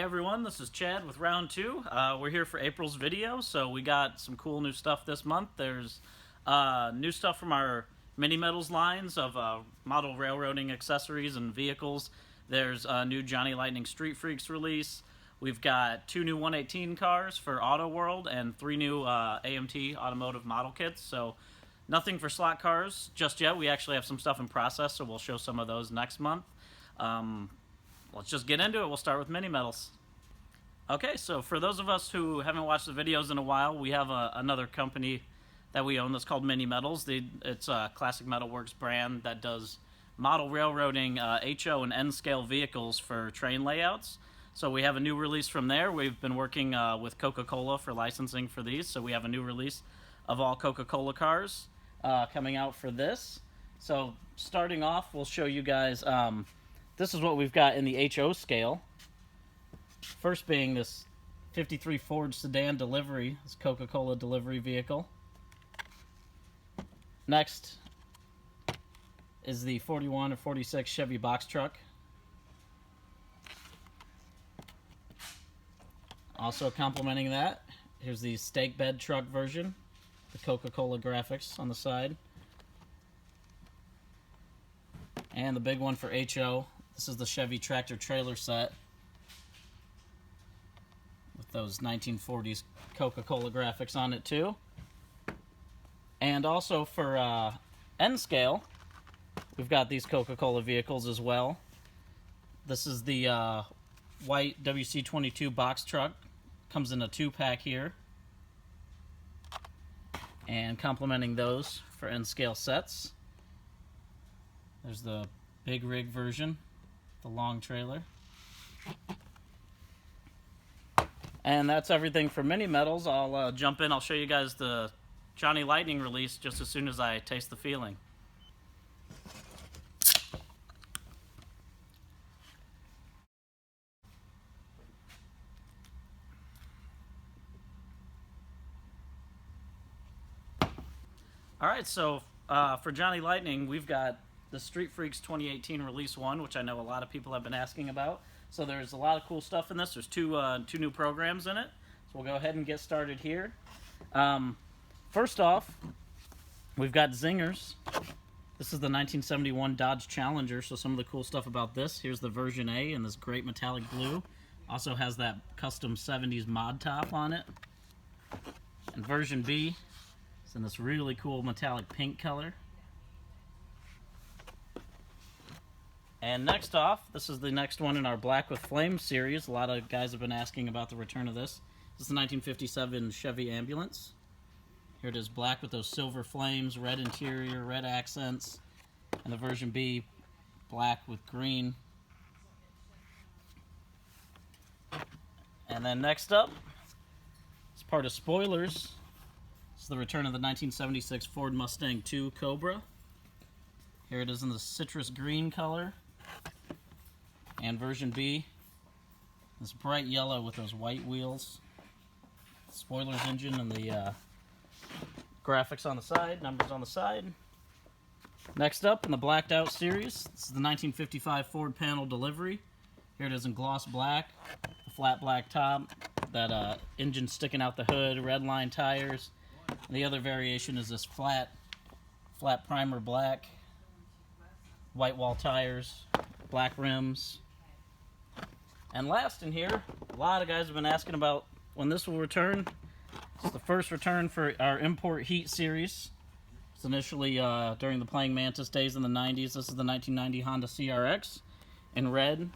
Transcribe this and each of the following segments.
Hey everyone, this is Chad with round two. We're here for April's video, so we got some cool new stuff this month. There's new stuff from our Mini Metals lines of model railroading accessories and vehicles. There's a new Johnny Lightning Street Freaks release. We've got 2 new 118 cars for Auto World and 3 new AMT Automotive Model Kits. So nothing for slot cars just yet. We actually have some stuff in process, so we'll show some of those next month. Let's just get into it. We'll start with Mini Metals. Okay, so for those of us who haven't watched the videos in a while, we have another company that we own that's called Mini Metals. It's a Classic Metalworks brand that does model railroading HO and N-scale vehicles for train layouts. So we have a new release from there. We've been working with Coca-Cola for licensing for these, so we have a new release of all Coca-Cola cars coming out for this. So starting off, we'll show you guys, this is what we've got in the HO scale. First being this 53 Ford sedan delivery, this Coca-Cola delivery vehicle. Next is the 41 or 46 Chevy box truck. Also complementing that, here's the stake bed truck version, the Coca-Cola graphics on the side. And the big one for HO, this is the Chevy tractor trailer set with those 1940s Coca-Cola graphics on it too. And also for N-scale, we've got these Coca-Cola vehicles as well. This is the white WC22 box truck. Comes in a 2-pack here. And complementing those for N-scale sets, there's the big rig version, the long trailer. And that's everything for Mini Metals. I'll jump in, I'll show you guys the Johnny Lightning release just as soon as I taste the feeling. Alright, so for Johnny Lightning, we've got the Street Freaks 2018 Release 1, which I know a lot of people have been asking about. So there's a lot of cool stuff in this. There's two new programs in it. So we'll go ahead and get started here. First off, we've got Zingers. This is the 1971 Dodge Challenger, so some of the cool stuff about this. Here's the version A in this great metallic blue. Also has that custom 70s mod top on it. And version B is in this really cool metallic pink color. And next off, this is the next one in our Black with Flames series. A lot of guys have been asking about the return of this. This is the 1957 Chevy Ambulance. Here it is, black with those silver flames, red interior, red accents. And the version B, black with green. And then next up, as part of spoilers, this is the return of the 1976 Ford Mustang II Cobra. Here it is in the citrus green color. And version B, this bright yellow with those white wheels, spoilers engine, and the graphics on the side, numbers on the side. Next up in the blacked out series, this is the 1955 Ford panel delivery. Here it is in gloss black, the flat black top, that engine sticking out the hood, red line tires. And the other variation is this flat primer black, white wall tires, black rims. And last in here, a lot of guys have been asking about when this will return. It's the first return for our Import Heat series. It's initially during the Playing Mantis days in the 90s. This is the 1990 Honda CRX in red,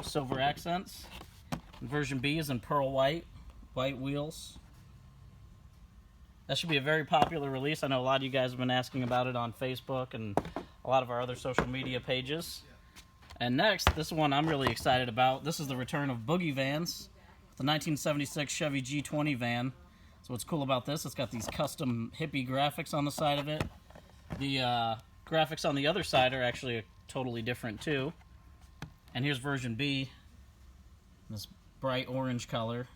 silver accents. And version B is in pearl white, white wheels. That should be a very popular release. I know a lot of you guys have been asking about it on Facebook and a lot of our other social media pages. And next, this one I'm really excited about. This is the return of Boogie Vans, the 1976 Chevy G20 van. So what's cool about this, it's got these custom hippie graphics on the side of it. The graphics on the other side are actually totally different too. And here's version B, this bright orange color.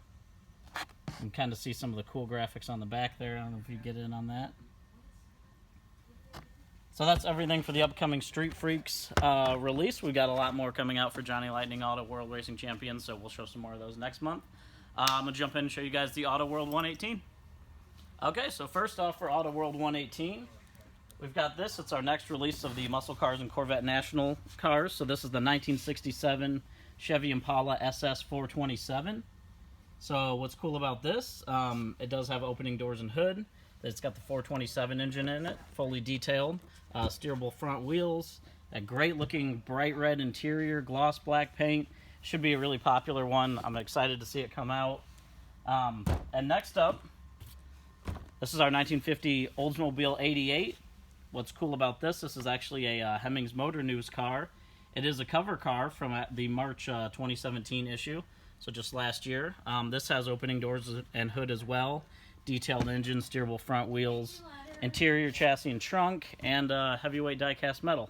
You can kind of see some of the cool graphics on the back there. I don't know if you get in on that. So that's everything for the upcoming Street Freaks release. We got a lot more coming out for Johnny Lightning Auto World Racing Champions, so we'll show some more of those next month. I'm going to jump in and show you guys the Auto World 118. Okay, so first off for Auto World 118, we've got this. It's our next release of the Muscle Cars and Corvette National cars. So this is the 1967 Chevy Impala SS 427. So what's cool about this, it does have opening doors and hood. It's got the 427 engine in it, fully detailed. Steerable front wheels, a great looking bright red interior, gloss black paint. Should be a really popular one. I'm excited to see it come out. And next up, this is our 1950 Oldsmobile 88. What's cool about this is actually a Hemmings Motor News car. It is a cover car from the March 2017 issue, so just last year. This has opening doors and hood as well. Detailed engine, steerable front wheels, interior chassis and trunk, and heavyweight die-cast metal.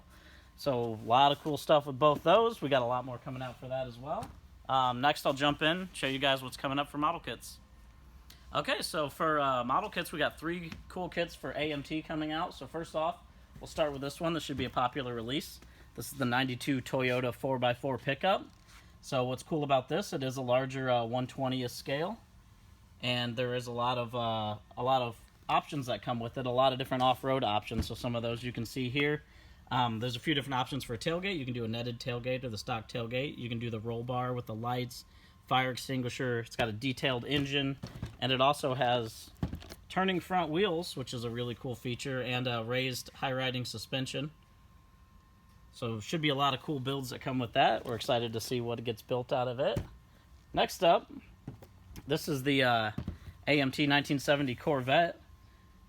So a lot of cool stuff with both those. We got a lot more coming out for that as well. Next I'll jump in, show you guys what's coming up for model kits. Okay, so for model kits, we got 3 cool kits for AMT coming out. So first off, we'll start with this one. This should be a popular release. This is the 92 Toyota 4x4 pickup. So what's cool about this, it is a larger 1/20th scale. And there is a lot of options that come with it, a lot of different off-road options. So some of those you can see here. There's a few different options for a tailgate. You can do a netted tailgate or the stock tailgate. You can do the roll bar with the lights, fire extinguisher. It's got a detailed engine, and it also has turning front wheels, which is a really cool feature, and a raised high-riding suspension. So should be a lot of cool builds that come with that. We're excited to see what gets built out of it. Next up, this is the AMT 1970 Corvette.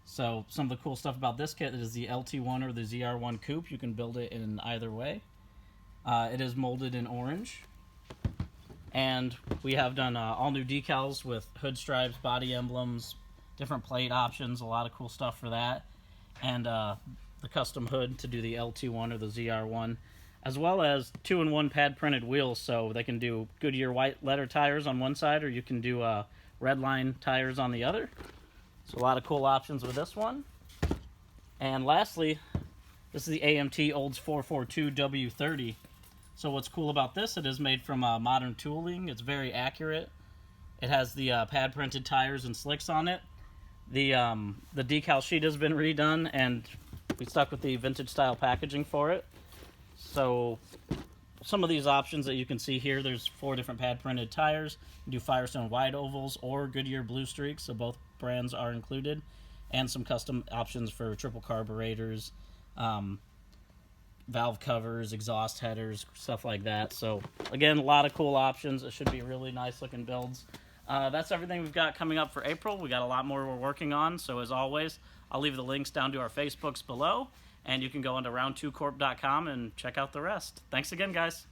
So some of the cool stuff about this kit is the LT1 or the ZR1 Coupe. You can build it in either way. It is molded in orange. And we have done all new decals with hood stripes, body emblems, different plate options, a lot of cool stuff for that. And the custom hood to do the LT1 or the ZR1. As well as 2-in-1 pad printed wheels, so they can do Goodyear white letter tires on one side, or you can do red line tires on the other. So a lot of cool options with this one. And lastly, this is the AMT Olds 442 W30. So what's cool about this, it is made from modern tooling. It's very accurate. It has the pad printed tires and slicks on it. The decal sheet has been redone, and we stuck with the vintage style packaging for it. So some of these options that you can see here, there's 4 different pad printed tires. You can do Firestone wide ovals or Goodyear blue streaks, so both brands are included. And some custom options for triple carburetors, valve covers, exhaust headers, stuff like that. So again, a lot of cool options. It should be really nice looking builds. That's everything we've got coming up for April. We got a lot more we're working on, so as always, I'll leave the links down to our Facebooks below. And you can go onto round2corp.com and check out the rest. Thanks again, guys.